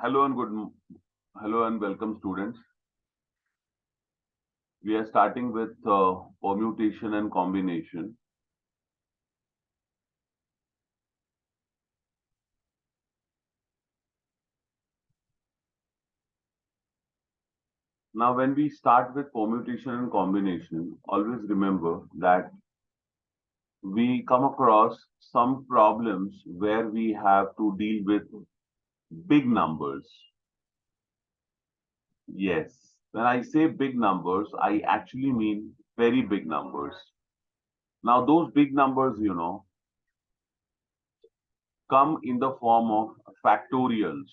Hello and hello and welcome, students. We are starting with permutation and combination. Now, when we start with permutation and combination, always remember that we come across some problems where we have to deal with big numbers. Yes, when I say big numbers, I actually mean very big numbers. Now, those big numbers, come in the form of factorials.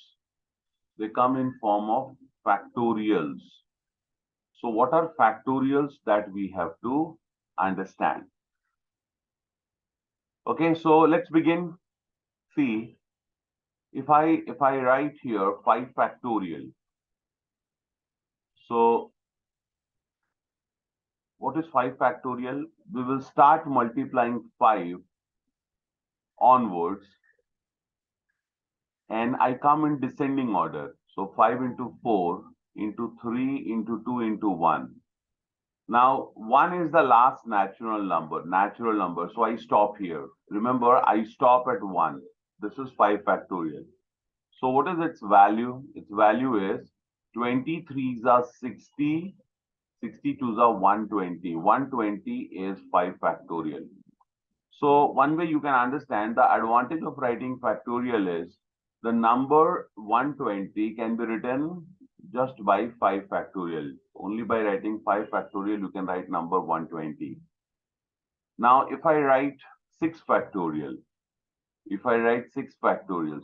They come in form of factorials. So what are factorials that we have to understand? Okay, so let's begin. See, if I write here 5 factorial. So what is 5 factorial? We will start multiplying 5 onwards and I come in descending order. So 5 into 4 into 3 into 2 into 1. Now, 1 is the last natural number. So I stop here. Remember, I stop at 1. This is 5 factorial. So what is its value? Its value is 23s are 60, 62s are 120. 120 is 5 factorial. So one way you can understand the advantage of writing factorial is the number 120 can be written just by 5 factorial. Only by writing 5 factorial, you can write number 120. Now, if I write 6 factorial,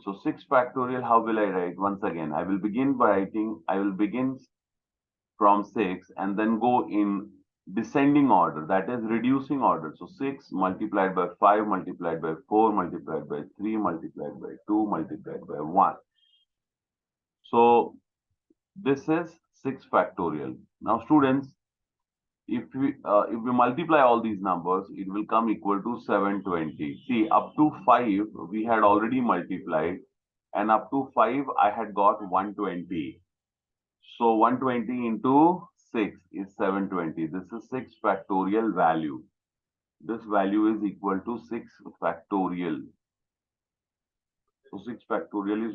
so 6 factorial, how will I write? Once again, I will begin from 6 and then go in descending order, that is reducing order. So 6 multiplied by 5 multiplied by 4 multiplied by 3 multiplied by 2 multiplied by 1. So this is 6 factorial. Now students, if we multiply all these numbers, it will come equal to 720. See, up to 5 we had already multiplied, and up to 5 I had got 120. So 120 into 6 is 720. This is 6 factorial value. This value is equal to 6 factorial. So 6 factorial is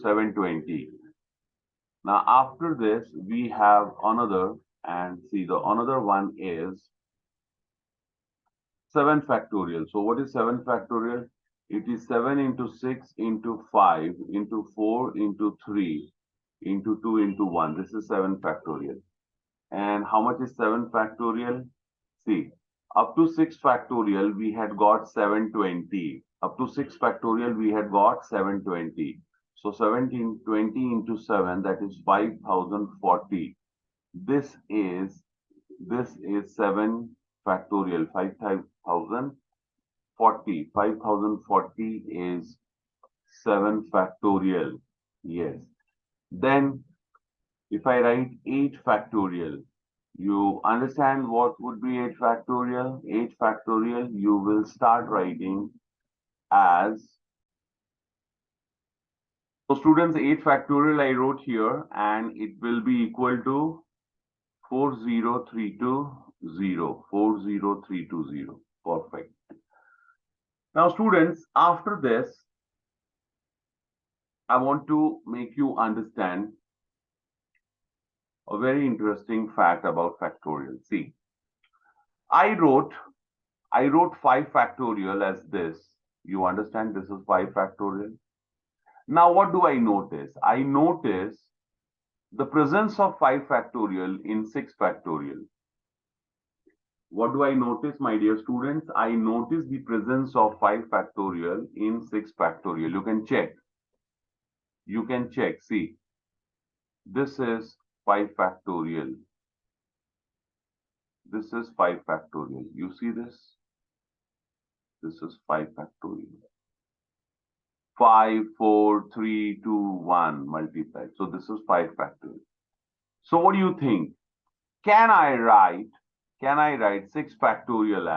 720. Now after this we have another, and see, the another one is 7 factorial. So what is 7 factorial? It is 7 into 6 into 5 into 4 into 3 into 2 into 1. This is 7 factorial. And how much is 7 factorial? See, up to 6 factorial, we had got 720. Up to 6 factorial, we had got 720. So 1720 into 7, that is 5040. This is 7 factorial. 5040. 5040 is 7 factorial. Yes. Then if I write 8 factorial, you understand what would be 8 factorial? 8 factorial, you will start writing as, so students, 8 factorial I wrote here, and it will be equal to 40320. 40320. Perfect. Now students, after this, I want to make you understand a very interesting fact about factorial. See, I wrote 5 factorial as this. You understand this is 5 factorial. Now what do I notice? I notice the presence of 5 factorial in 6 factorial. What do I notice, my dear students? I notice the presence of 5 factorial in 6 factorial. You can check. See, this is 5 factorial. This is 5 factorial. You see this? This is 5 factorial. 5, 4, 3, 2, 1 multiplied. So this is 5 factorial. So what do you think? Can I write 6 factorial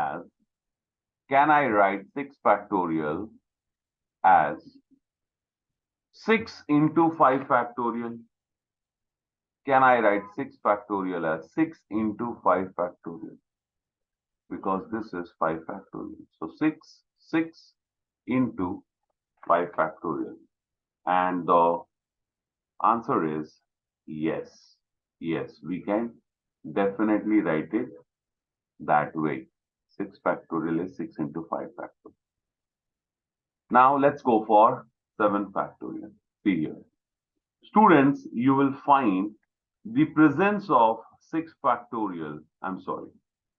as, 6 into 5 factorial. Can I write 6 factorial as 6 into 5 factorial? Because this is 5 factorial. So 6 into 5 factorial. And the answer is yes. Yes, we can definitely write it that way. 6 factorial is 6 into 5 factorial. Now let's go for 7 factorial. See here. Students, you will find the presence of 6 factorial. I'm sorry.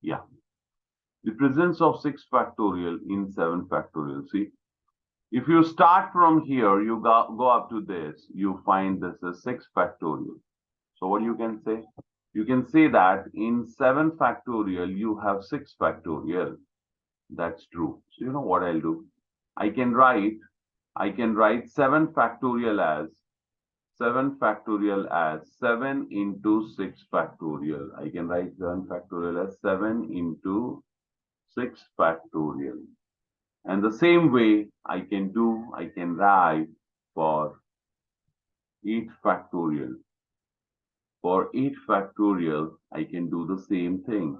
Yeah. The presence of 6 factorial in 7 factorial. See, if you start from here, you go up to this, you find this is 6 factorial. So what you can say? You can say that in 7 factorial, you have 6 factorial. That's true. So you know what I'll do? I can write 7 factorial as 7 into 6 factorial. I can write 7 factorial as 7 into 6 factorial. And the same way I can write for 8 factorial. For 8 factorial, I can do the same thing.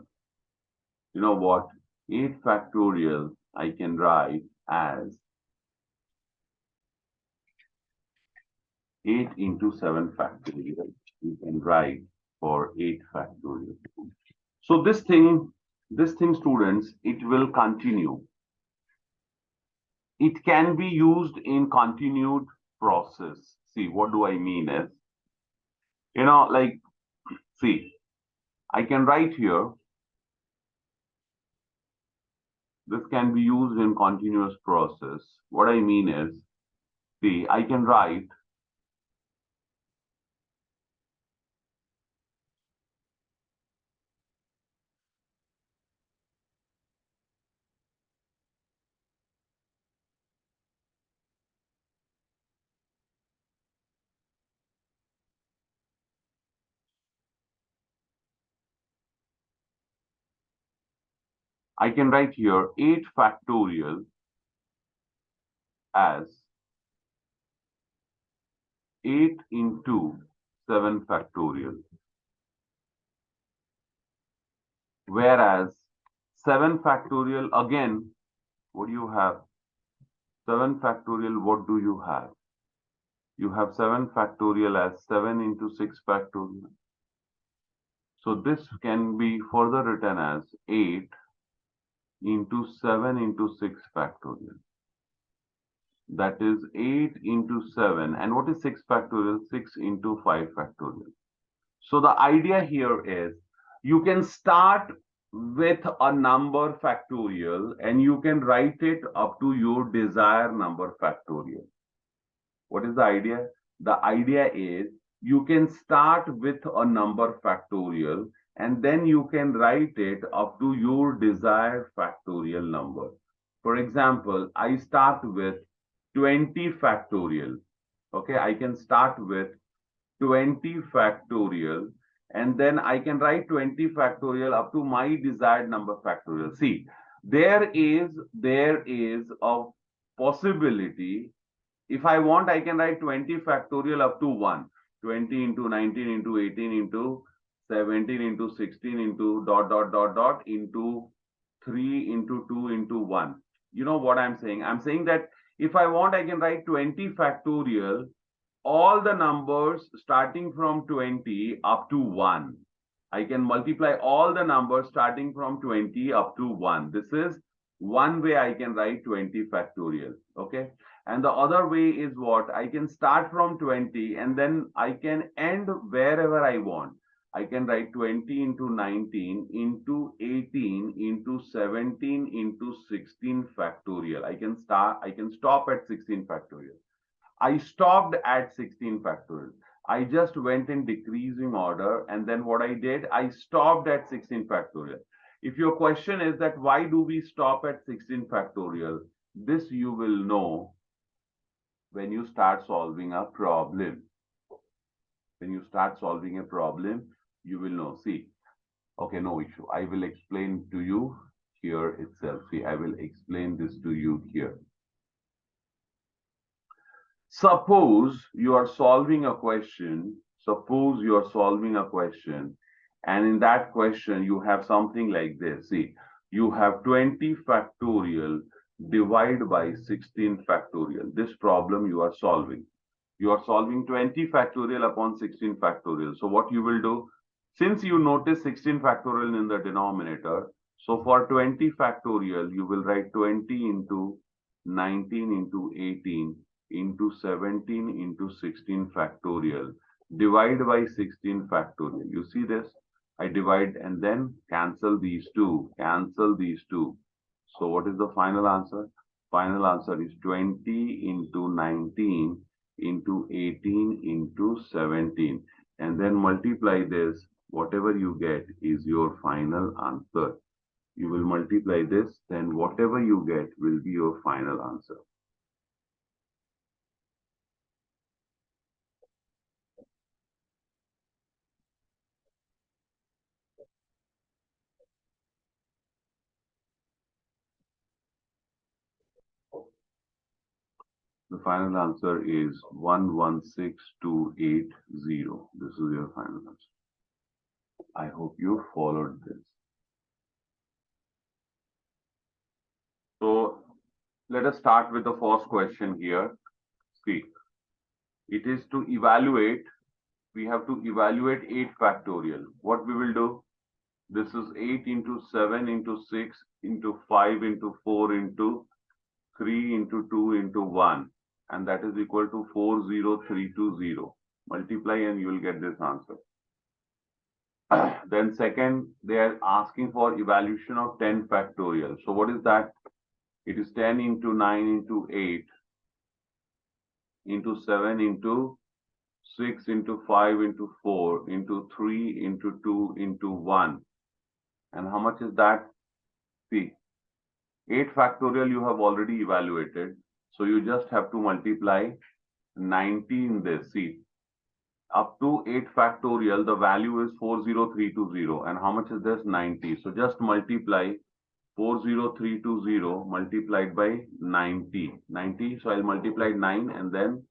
You know what? 8 factorial, I can write as 8 into 7 factorial. You can write for 8 factorial. So this thing, students, it will continue. It can be used in continued process. See, what do I mean is, like, see, I can write here, this can be used in continuous process. What I mean is, see, I can write here 8 factorial as 8 into 7 factorial. Whereas 7 factorial, again, what do you have? 7 factorial, what do you have? You have 7 factorial as 7 into 6 factorial. So this can be further written as 8 into 7 into 6 factorial. That is 8 into 7. And what is 6 factorial? 6 into 5 factorial. So the idea here is you can start with a number factorial and you can write it up to your desired number factorial. What is the idea? The idea is you can start with a number factorial and then you can write it up to your desired factorial number. For example, I start with 20 factorial. Okay, I can start with 20 factorial and then I can write 20 factorial up to my desired number factorial. See, there is a possibility. If I want, I can write 20 factorial up to 1. 20 into 19 into 18 into 17 into 16 into dot dot dot dot into 3 into 2 into 1. You know what I'm saying? I'm saying that if I want, I can write 20 factorial, all the numbers starting from 20 up to 1. I can multiply all the numbers starting from 20 up to 1. This is one way I can write 20 factorial. Okay. And the other way is what? I can start from 20 and then I can end wherever I want. I can write 20 into 19 into 18 into 17 into 16 factorial. I can stop at 16 factorial. I stopped at 16 factorial. I just went in decreasing order and then what I did, I stopped at 16 factorial. If your question is that why do we stop at 16 factorial, this you will know when you start solving a problem. When you start solving a problem, you will know. See, okay, no issue. I will explain to you here itself. See, I will explain this to you here. Suppose you are solving a question, and in that question you have something like this. See, you have 20 factorial divided by 16 factorial. This problem you are solving. You are solving 20 factorial upon 16 factorial. So what you will do, since you notice 16 factorial in the denominator, so for 20 factorial, you will write 20 into 19 into 18 into 17 into 16 factorial. Divide by 16 factorial. You see this? I divide and then cancel these two. So what is the final answer? Final answer is 20 into 19 into 18 into 17. And then multiply this. Whatever you get is your final answer. You will multiply this, then whatever you get will be your final answer. The final answer is 116280. This is your final answer. I hope you followed this. So let us start with the first question here. See, it is to evaluate. We have to evaluate 8 factorial. What we will do? This is 8 into 7 into 6 into 5 into 4 into 3 into 2 into 1. And that is equal to 40320. Multiply and you will get this answer. Then second, they are asking for evaluation of 10 factorial. So what is that? It is 10 into 9 into 8 into 7 into 6 into 5 into 4 into 3 into 2 into 1. And how much is that? See, 8 factorial you have already evaluated. So you just have to multiply 90 in this. See, up to 8 factorial, the value is 40320. And how much is this? 90. So just multiply 40320 multiplied by 90. 90. So I'll multiply 9 and then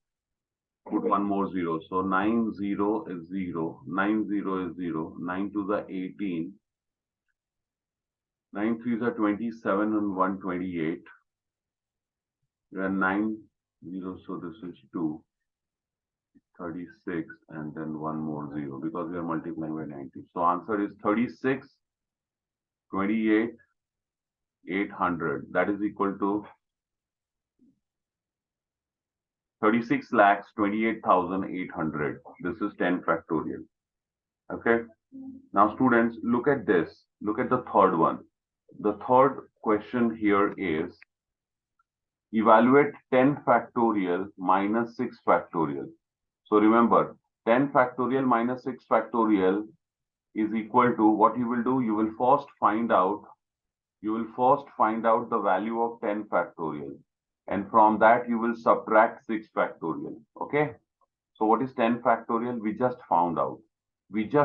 put one more zero. So 90 is 0. 90 is 0. 9 to the 18. 9 3s are 27 and 128. Then 9 0. So this is 2. 36 and then one more 0 because we are multiplying by 90. So answer is 36, 28, 800. That is equal to 36,28,800. This is 10 factorial. Okay. Now students, look at this. Look at the third one. The third question here is evaluate 10 factorial minus 6 factorial. So remember, 10 factorial minus 6 factorial is equal to what you will do. You will first find out the value of 10 factorial. And from that, you will subtract 6 factorial. Okay. So what is 10 factorial? We just found out. It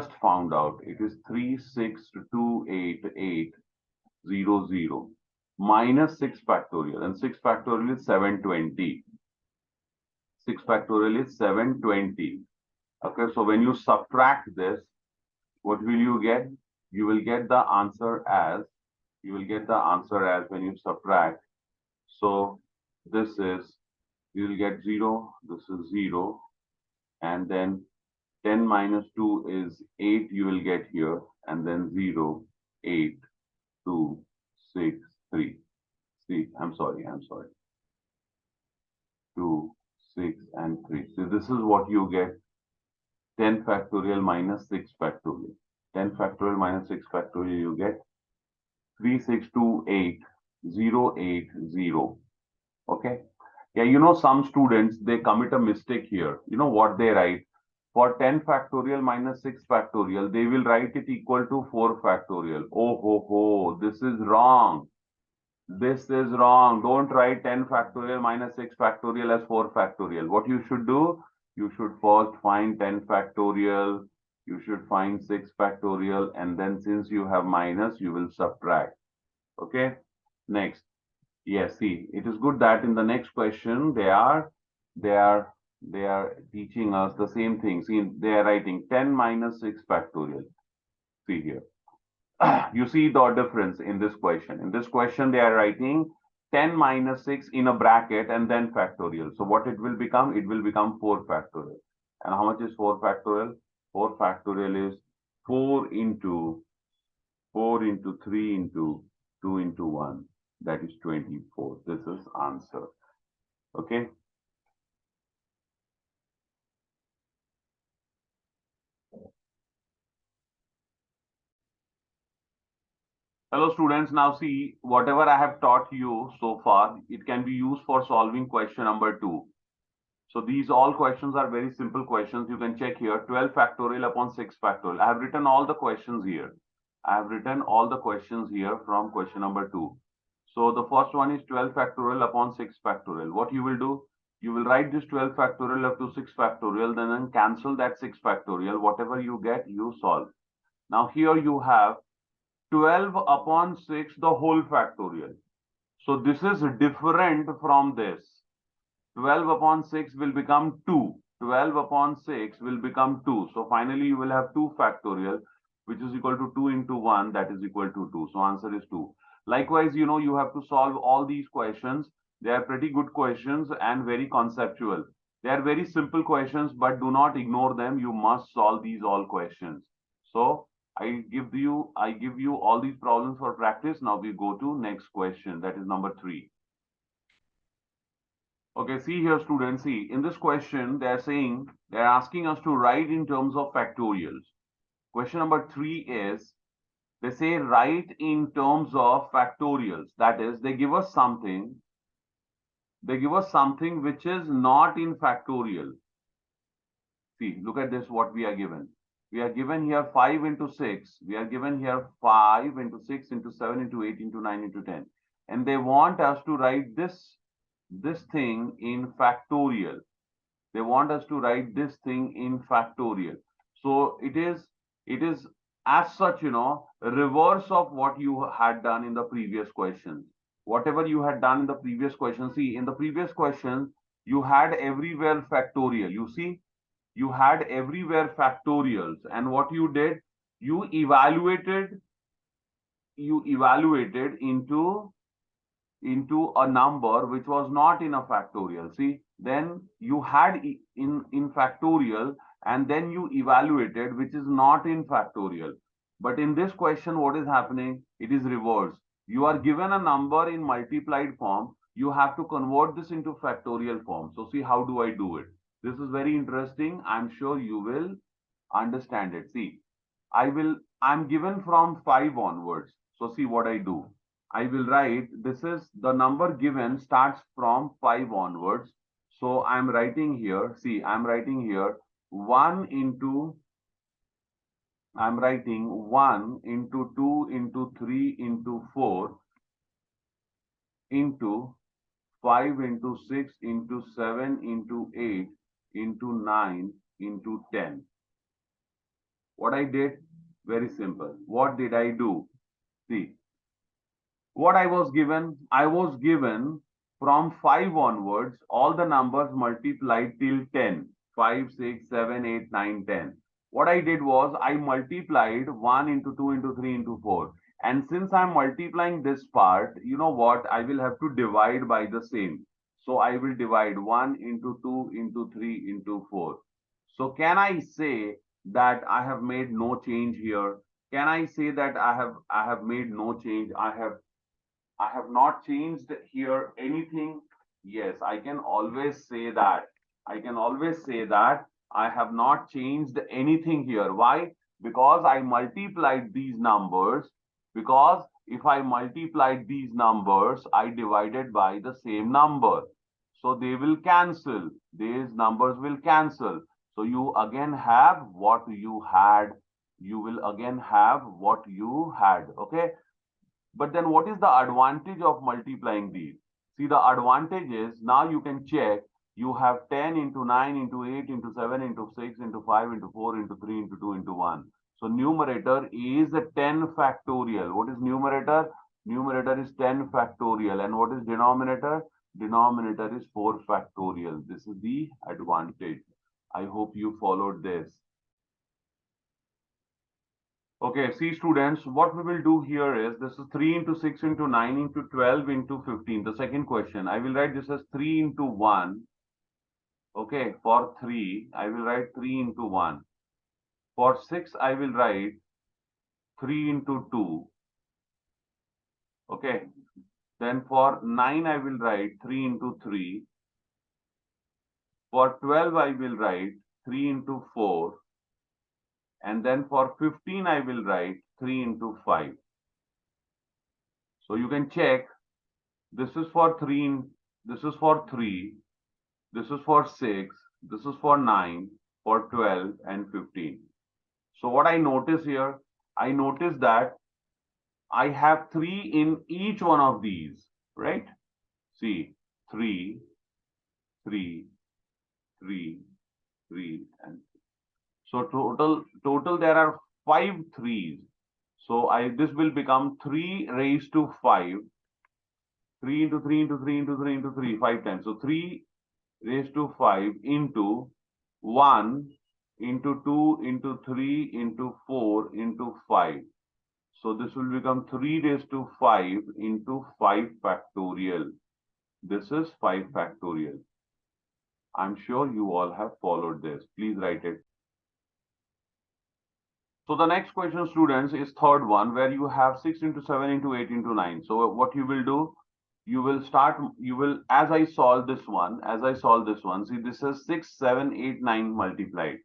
is 3628800 minus 6 factorial. And 6 factorial is 720. 6 factorial is 720. Okay, so when you subtract this, what will you get? You will get the answer as when you subtract. So this is, you will get 0, this is 0, and then 10 minus 2 is 8 you will get here, and then 0, 8, 2, 6, 3. See, I'm sorry. 2, 6, and 3. So this is what you get. 10 factorial minus 6 factorial. 10 factorial minus 6 factorial, you get 3628080. Okay. Yeah, you know, some students, they commit a mistake here. You know what they write? For 10 factorial minus 6 factorial, they will write it equal to 4 factorial. Oh, this is wrong. Don't write 10 factorial minus 6 factorial as 4 factorial. What you should do? You should first find 10 factorial. You should find 6 factorial. And then since you have minus, you will subtract. Okay. Next. Yes, see, it is good that in the next question, they are they are teaching us the same thing. See, they are writing 10 minus 6 factorial. See here. You see the difference in this question. In this question, they are writing 10 minus 6 in a bracket and then factorial. So what it will become? It will become 4 factorial. And how much is 4 factorial? 4 factorial is 4 into 4 into 3 into 2 into 1. That is 24. This is answer. Okay. Hello students, now see whatever I have taught you so far, it can be used for solving question number 2. So these all questions are very simple questions. You can check here 12 factorial upon 6 factorial. I have written all the questions here. I have written all the questions here from question number 2. So the first one is 12 factorial upon 6 factorial. What you will do? You will write this 12 factorial up to 6 factorial, then cancel that 6 factorial. Whatever you get, you solve. Now here you have 12 upon 6, the whole factorial. So this is different from this. 12 upon 6 will become 2. 12 upon 6 will become 2. So finally you will have 2 factorial, which is equal to 2 into 1, that is equal to 2. So answer is 2. Likewise, you have to solve all these questions. They are pretty good questions and very conceptual. They are very simple questions, but do not ignore them. You must solve these all questions. So I give you all these problems for practice. Now we go to next question. That is number 3. Okay, see here, students. See, in this question, they're asking us to write in terms of factorials. Question number 3 is, they say write in terms of factorials. That is, they give us something which is not in factorial. See, look at this, what we are given. We are given here 5 into 6. We are given here 5 into 6 into 7 into 8 into 9 into 10. And they want us to write this thing in factorial. They want us to write this thing in factorial. So it is as such, reverse of what you had done in the previous questions. Whatever you had done in the previous question. See, in the previous question, you had everywhere factorial. You see, you had everywhere factorials. And what you did, you evaluated into a number which was not in a factorial. See, then you had in factorial, and then you evaluated which is not in factorial. But in this question, what is happening? It is reverse. You are given a number in multiplied form. You have to convert this into factorial form. So see, how do I do it? This is very interesting. I'm sure you will understand it. See, I'm given from 5 onwards. So see what I do. I will write, this is the number given starts from 5 onwards. So I'm writing here, see, I'm writing 1 into 2 into 3 into 4 into 5 into 6 into 7 into 8 into 9 into 10. What I did? Very simple. What did I do? See, what I was given from 5 onwards, all the numbers multiplied till 10. 5, 6, 7, 8, 9, 10. What I did was I multiplied 1 into 2 into 3 into 4. And since I'm multiplying this part, you know what? I will have to divide by the same. So I will divide 1 into 2 into 3 into 4. So can I say that I have made no change here? Can I say that I have made no change? I have not changed here anything. Yes, I can always say that. I can always say that I have not changed anything here. Why? Because I multiplied these numbers. Because if I multiplied these numbers, I divided by the same number. So they will cancel. These numbers will cancel. So you again have what you had. You will again have what you had. Okay. But then what is the advantage of multiplying these? See, the advantage is now you can check. You have 10 into 9 into 8 into 7 into 6 into 5 into 4 into 3 into 2 into 1. So numerator is a 10 factorial. What is numerator? Numerator is 10 factorial. And what is denominator? Denominator is 4 factorial. This is the advantage. I hope you followed this. Okay, see students, what we will do here is, this is 3 into 6 into 9 into 12 into 15. The second question, I will write this as 3 into 1. Okay, for 3, I will write 3 into 1. For 6, I will write 3 into 2. Okay, then for 9, I will write 3 into 3. For 12, I will write 3 into 4. And then for 15, I will write 3 into 5. So you can check, this is for 3, this is for 3, this is for 6, this is for 9, for 12 and 15. So what I notice here, I notice that I have 3 in each one of these, right? See, 3, 3, 3, 3, and so total there are 5 threes. So this will become 3 raised to 5. 3 into 3 into 3 into 3 into 3, 5 times. So 3 raised to 5 into 1 into 2 into 3 into 4 into 5. So this will become 3 raised to 5 into 5 factorial. This is 5 factorial. I'm sure you all have followed this. Please write it. So the next question, students, is third one, where you have 6 into 7 into 8 into 9. So what you will do, as I solve this one, see, this is 6, 7, 8, 9 multiplied.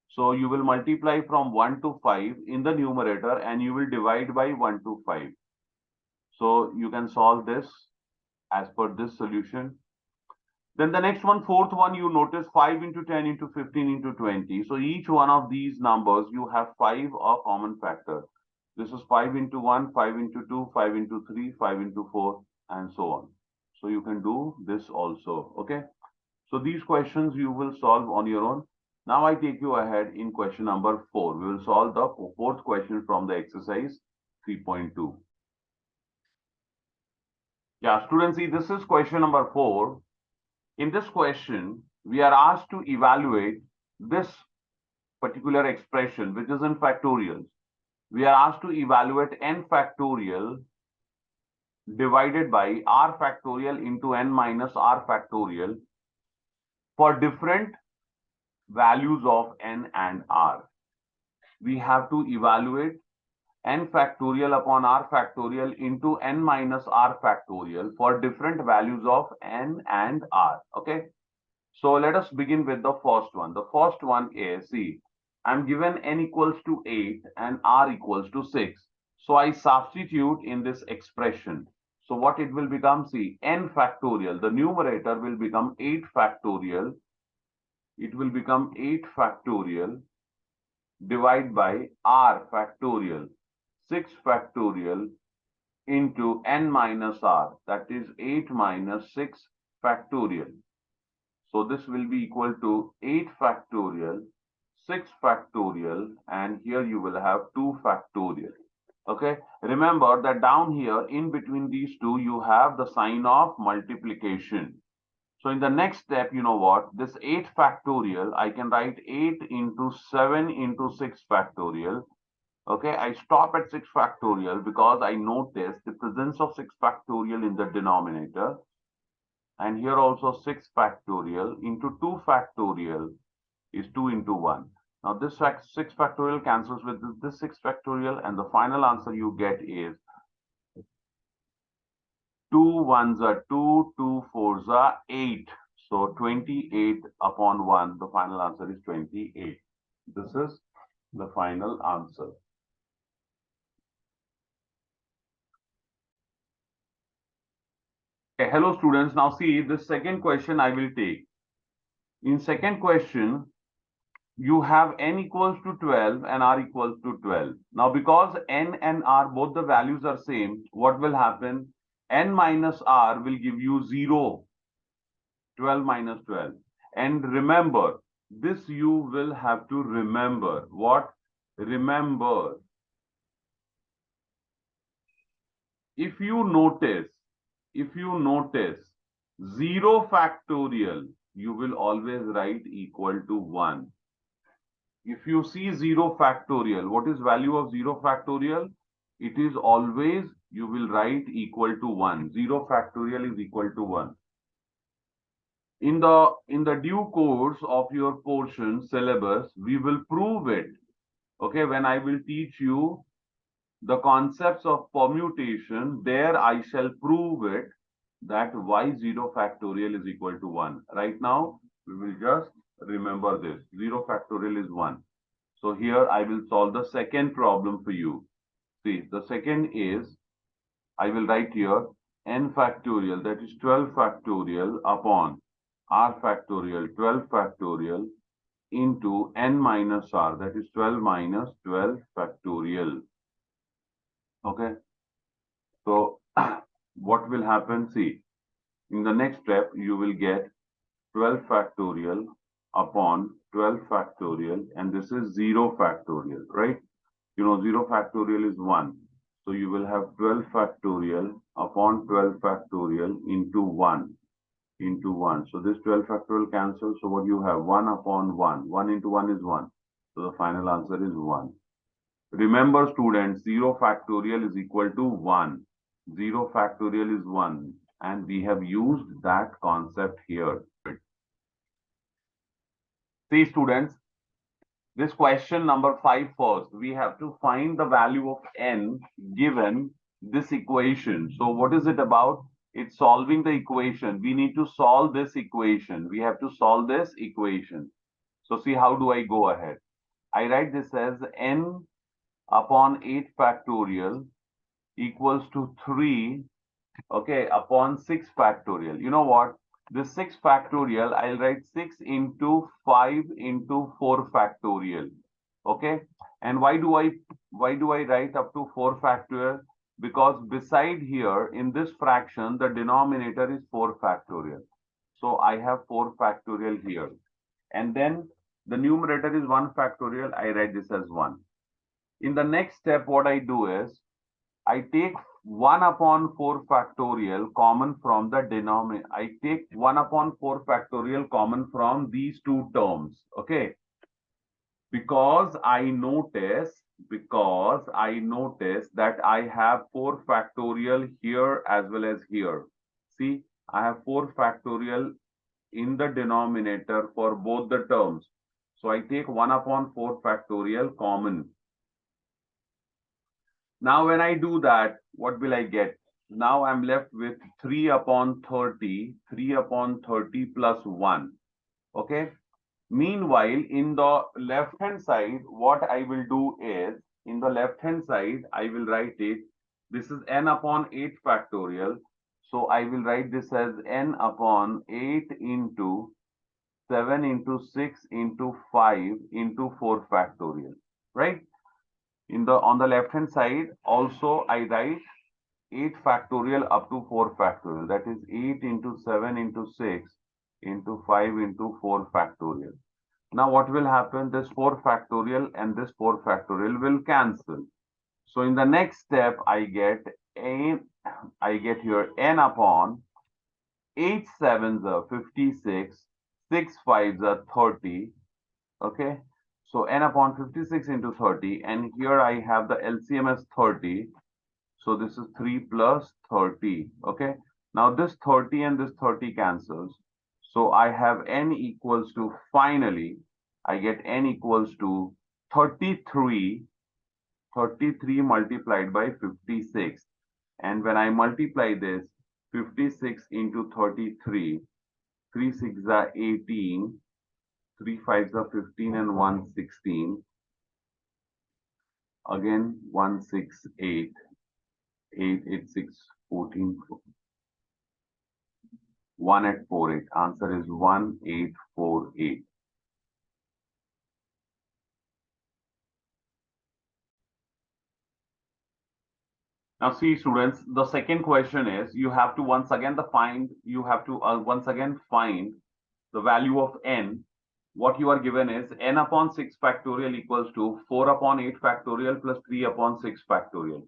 So you will multiply from 1 to 5 in the numerator and you will divide by 1 to 5. So you can solve this as per this solution. Then the next one, fourth one, you notice 5 into 10 into 15 into 20. So each one of these numbers, you have 5 of common factor. This is 5 into 1, 5 into 2, 5 into 3, 5 into 4, and so on. So you can do this also, okay? So these questions you will solve on your own. Now I take you ahead in question number 4. We will solve the fourth question from the exercise 3.2. Yeah, students, see, this is question number 4. In this question, we are asked to evaluate this particular expression, which is in factorials. We are asked to evaluate n factorial divided by r factorial into n minus r factorial for different values of n and r. We have to evaluate n factorial upon r factorial into n minus r factorial for different values of n and r. Okay. So let us begin with the first one. The first one is, see, I'm given n equals to 8 and r equals to 6. So I substitute in this expression. So what it will become, see, n factorial, the numerator will become 8 factorial. It will become 8 factorial divided by r factorial, 6 factorial into n minus r, that is 8 minus 6 factorial. So this will be equal to 8 factorial, 6 factorial, and here you will have 2 factorial. Okay, remember that down here in between these two, you have the sign of multiplication. So in the next step, you know what? This 8 factorial, I can write 8 into 7 into 6 factorial. Okay, I stop at 6 factorial because I notice the presence of 6 factorial in the denominator. And here also 6 factorial into 2 factorial is 2 into 1. Now this 6 factorial cancels with this 6 factorial, and the final answer you get is 2 ones are 2, 2 fours are 8. So 28 upon 1, the final answer is 28. This is the final answer. Okay, hello students. Now see, this second question I will take. In second question, you have n equals to 12 and r equals to 12. Now, because n and r, both the values are same, what will happen? N minus r will give you 0, 12 minus 12. And remember, this you will have to remember. What? Remember. If you notice 0 factorial, you will always write equal to 1. If you see 0 factorial, what is value of 0 factorial? It is always, you will write equal to 1. 0 factorial is equal to 1. In the due course of your portion syllabus, we will prove it. Okay, when I will teach you the concepts of permutation, there I shall prove it that y 0 factorial is equal to 1. Right now, we will just remember this. 0 factorial is 1. So here I will solve the second problem for you. See, the second is, I will write here n factorial, that is 12 factorial upon r factorial, 12 factorial into n minus r, that is 12 minus 12 factorial. Okay. So what will happen? See, in the next step, you will get 12 factorial upon 12 factorial, and this is 0 factorial, right? You know, 0 factorial is 1. So you will have 12 factorial upon 12 factorial into 1. So this 12 factorial cancels. So what you have? 1 upon 1. 1 into 1 is 1. So the final answer is 1. Remember, students, 0 factorial is equal to 1. 0 factorial is 1. And we have used that concept here. See, students, this question number 5 first. We have to find the value of n given this equation. So what is it about? It's solving the equation. We need to solve this equation. We have to solve this equation. So see, how do I go ahead? I write this as n upon 8 factorial equals to 3, okay, upon 6 factorial. You know what? This 6 factorial, I'll write 6 into 5 into 4 factorial. Okay. And why do I write up to 4 factorial? Because beside here in this fraction, the denominator is 4 factorial. So I have 4 factorial here. And then the numerator is 1 factorial. I write this as 1. In the next step, what I do is I take 1 upon 4 factorial common from the denominator. I take 1 upon 4 factorial common from these two terms. Okay. Because I notice that I have 4 factorial here as well as here. See, I have 4 factorial in the denominator for both the terms. So I take 1 upon 4 factorial common. Now when I do that, what will I get? Now I'm left with 3 upon 30 plus 1. Okay. Meanwhile, in the left-hand side, what I will do is, in the left-hand side, I will write it. This is n upon 8 factorial. So I will write this as n upon 8 into 7 into 6 into 5 into 4 factorial. Right? On the left-hand side, also I write 8 factorial up to 4 factorial. That is 8 into 7 into 6 into 5 into 4 factorial. Now what will happen? This 4 factorial and this 4 factorial will cancel. So in the next step, I get here n upon 8 sevens are 56, 6 fives are 30. Okay. So n upon 56 into 30, and here I have the LCM as 30. So this is 3 plus 30. Okay. Now this 30 and this 30 cancels. So I have n equals to, finally, I get n equals to 33 multiplied by 56. And when I multiply this, 56 into 33, 3 6 are 18, 3 5s are 15, and 1 16. Again, 1 6 8, 8 8 6 14. 1848. Answer is 1848. Now see, students, the second question is, you have to once again find the value of n. What you are given is n upon 6 factorial equals to 4 upon 8 factorial plus 3 upon 6 factorial.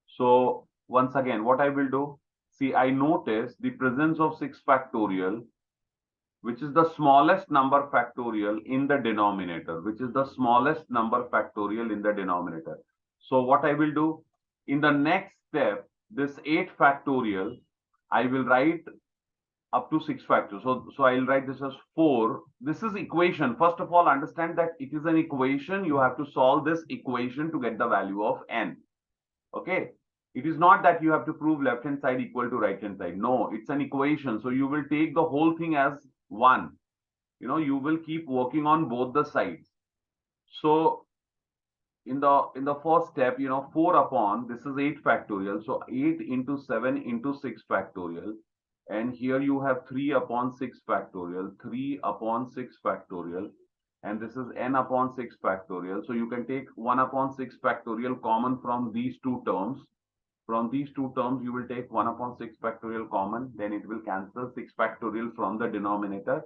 So once again, what I will do, see, I notice the presence of 6 factorial, which is the smallest number factorial in the denominator, which is the smallest number factorial in the denominator. So what I will do, in the next step, this 8 factorial, I will write up to 6 factors. So I'll write this as 4. This is equation. First of all, understand that it is an equation. You have to solve this equation to get the value of n. Okay. It is not that you have to prove left hand side equal to right hand side. No, it's an equation. So you will take the whole thing as 1. You will keep working on both the sides. So in the first step, 4 upon, this is 8 factorial. So 8 into 7 into 6 factorial. And here you have 3 upon 6 factorial, 3 upon 6 factorial. And this is n upon 6 factorial. So you can take 1 upon 6 factorial common from these two terms. From these two terms, you will take 1 upon 6 factorial common. Then it will cancel 6 factorial from the denominator.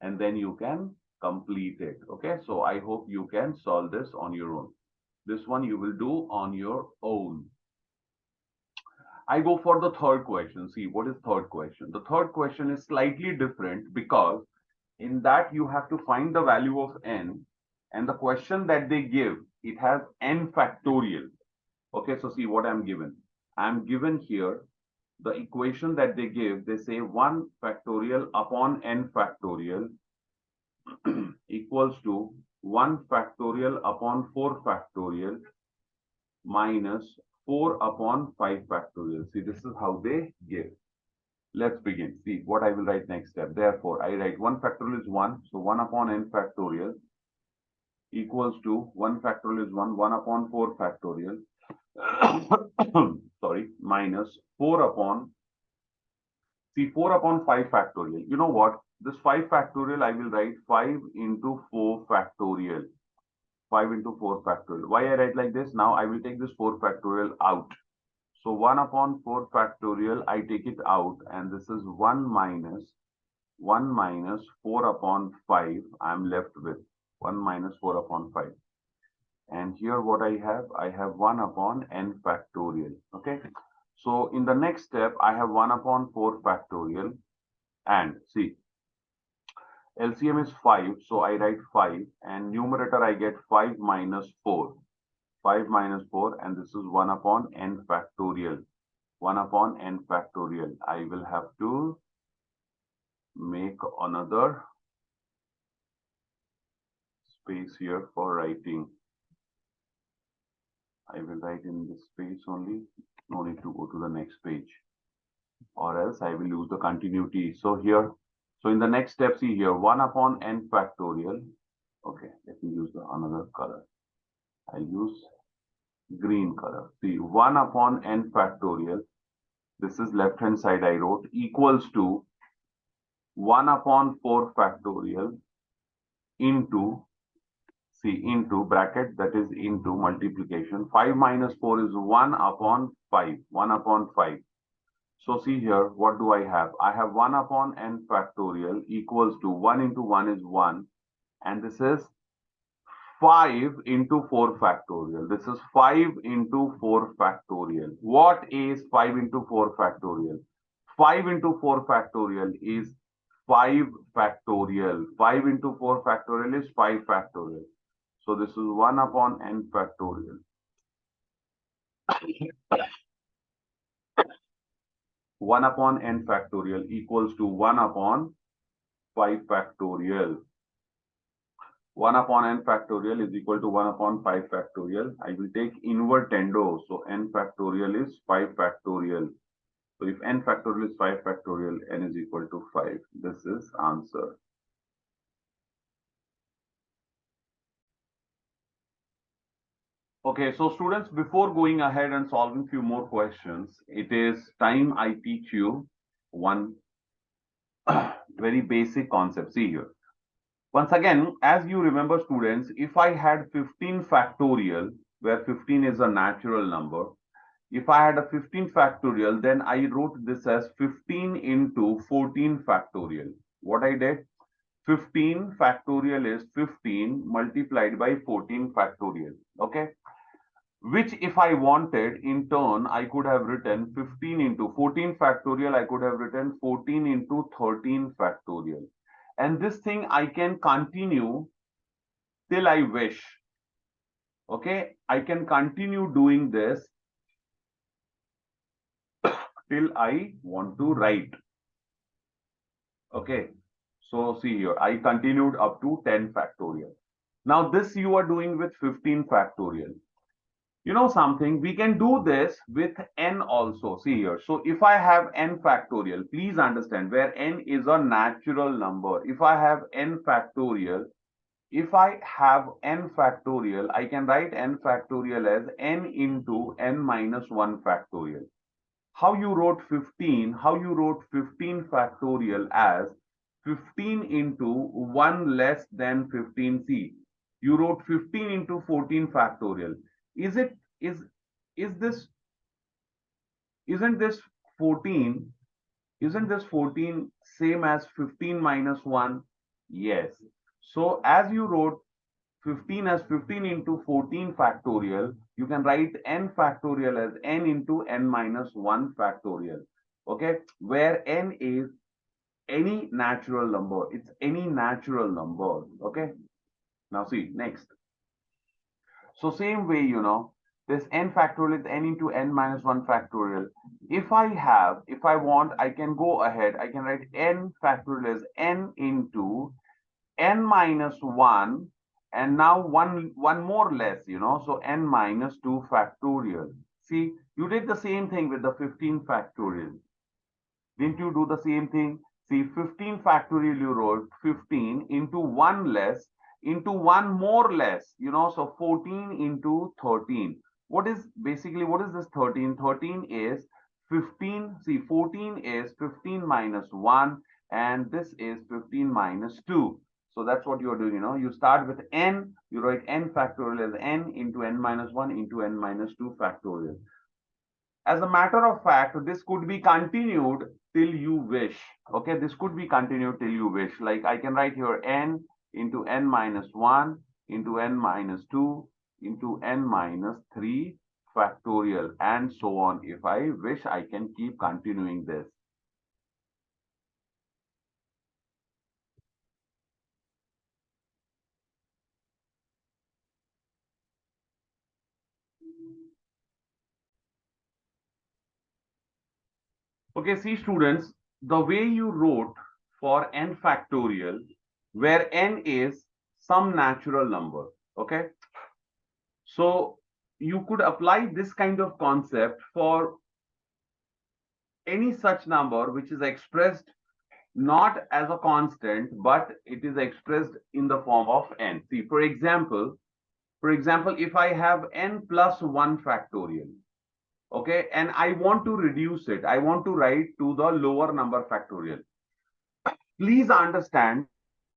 And then you can complete it. Okay. So I hope you can solve this on your own. This one you will do on your own. I go for the third question. See, what is third question? The third question is slightly different because in that you have to find the value of n, and the question that they give, it has n factorial. Okay, so see what I'm given. I'm given here the equation that they give. They say 1 factorial upon n factorial equals to 1 factorial upon 4 factorial minus 4 upon 5 factorial. See, this is how they give. Let's begin. See what I will write next step. Therefore, I write 1 factorial is 1. So 1 upon n factorial equals to 1 factorial is 1, 1 upon 4 factorial. Sorry, minus 4 upon, see, 4 upon 5 factorial. You know what? This 5 factorial, I will write 5 into 4 factorial. 5 into 4 factorial. Why I write like this? Now I will take this 4 factorial out. So 1 upon 4 factorial, I take it out, and this is 1 minus 4 upon 5. I'm left with 1 minus 4 upon 5. And here what I have 1 upon n factorial. Okay. So in the next step, I have 1 upon 4 factorial, and see, LCM is 5, so I write 5, and numerator I get 5 minus 4. 5 minus 4, and this is 1 upon n factorial. 1 upon n factorial. I will have to make another space here for writing. I will write in this space only. No need to go to the next page, or else I will lose the continuity. So here, so in the next step, see here, 1 upon n factorial. Okay, let me use another color. I'll use green color. See, 1 upon n factorial. This is left hand side I wrote, equals to 1 upon 4 factorial into, see, into bracket, that is into multiplication. 5 minus 4 is 1 upon 5. 1 upon 5. So see here, what do I have? I have 1 upon n factorial equals to 1 into 1 is 1. And this is 5 into 4 factorial. This is 5 into 4 factorial. What is 5 into 4 factorial? 5 into 4 factorial is 5 factorial. 5 into 4 factorial is 5 factorial. So this is 1 upon n factorial. 1 upon n factorial equals to 1 upon 5 factorial. 1 upon n factorial is equal to 1 upon 5 factorial. I will take invertendo. So n factorial is 5 factorial. So if n factorial is 5 factorial, n is equal to 5. This is answer. Okay, so students, before going ahead and solving few more questions, it is time I teach you one very basic concept. See here. Once again, as you remember, students, if I had 15 factorial, where 15 is a natural number, if I had a 15 factorial, then I wrote this as 15 into 14 factorial. What I did? 15 factorial is 15 multiplied by 14 factorial. Okay. which if I wanted, in turn, I could have written 15 into 14 factorial, I could have written 14 into 13 factorial. And this thing I can continue till I wish. Okay, I can continue doing this till I want to write. Okay, so see here, I continued up to 10 factorial. Now this you are doing with 15 factorial. You know something, we can do this with n also. See here, so if I have n factorial, please understand where n is a natural number. If I have n factorial, I can write n factorial as n into n minus 1 factorial. How you wrote 15? How you wrote 15 factorial as 15 into 1 less than 15c. You wrote 15 into 14 factorial. Is it is this isn't this 14 isn't this 14 same as 15 minus 1? Yes. So as you wrote 15 as 15 into 14 factorial, you can write n factorial as n into n minus 1 factorial. Okay, where n is any natural number. It's any natural number. Okay, now see next. So same way, this n factorial is n into n minus 1 factorial. If I want, I can go ahead. I can write n factorial as n into n minus 1, and now one more less, so n minus 2 factorial. See, you did the same thing with the 15 factorial. Didn't you do the same thing? See, 15 factorial you wrote 15 into 1 less into 1 more less, so 14 into 13. What is this 13? 13 is 15. See, 14 is 15 minus 1, and this is 15 minus 2. So that's what you're doing, you start with n, you write n factorial as n into n minus 1 into n minus 2 factorial. As a matter of fact, this could be continued till you wish. Okay, this could be continued till you wish. Like I can write here n into n minus 1 into n minus 2 into n minus 3 factorial, and so on. If I wish, I can keep continuing this. Okay, see students, the way you wrote for n factorial, where n is some natural number, okay? So you could apply this kind of concept for any such number which is expressed not as a constant, but it is expressed in the form of n. See, for example, if I have n plus 1 factorial, okay, and I want to reduce it, I want to write to the lower number factorial. Please understand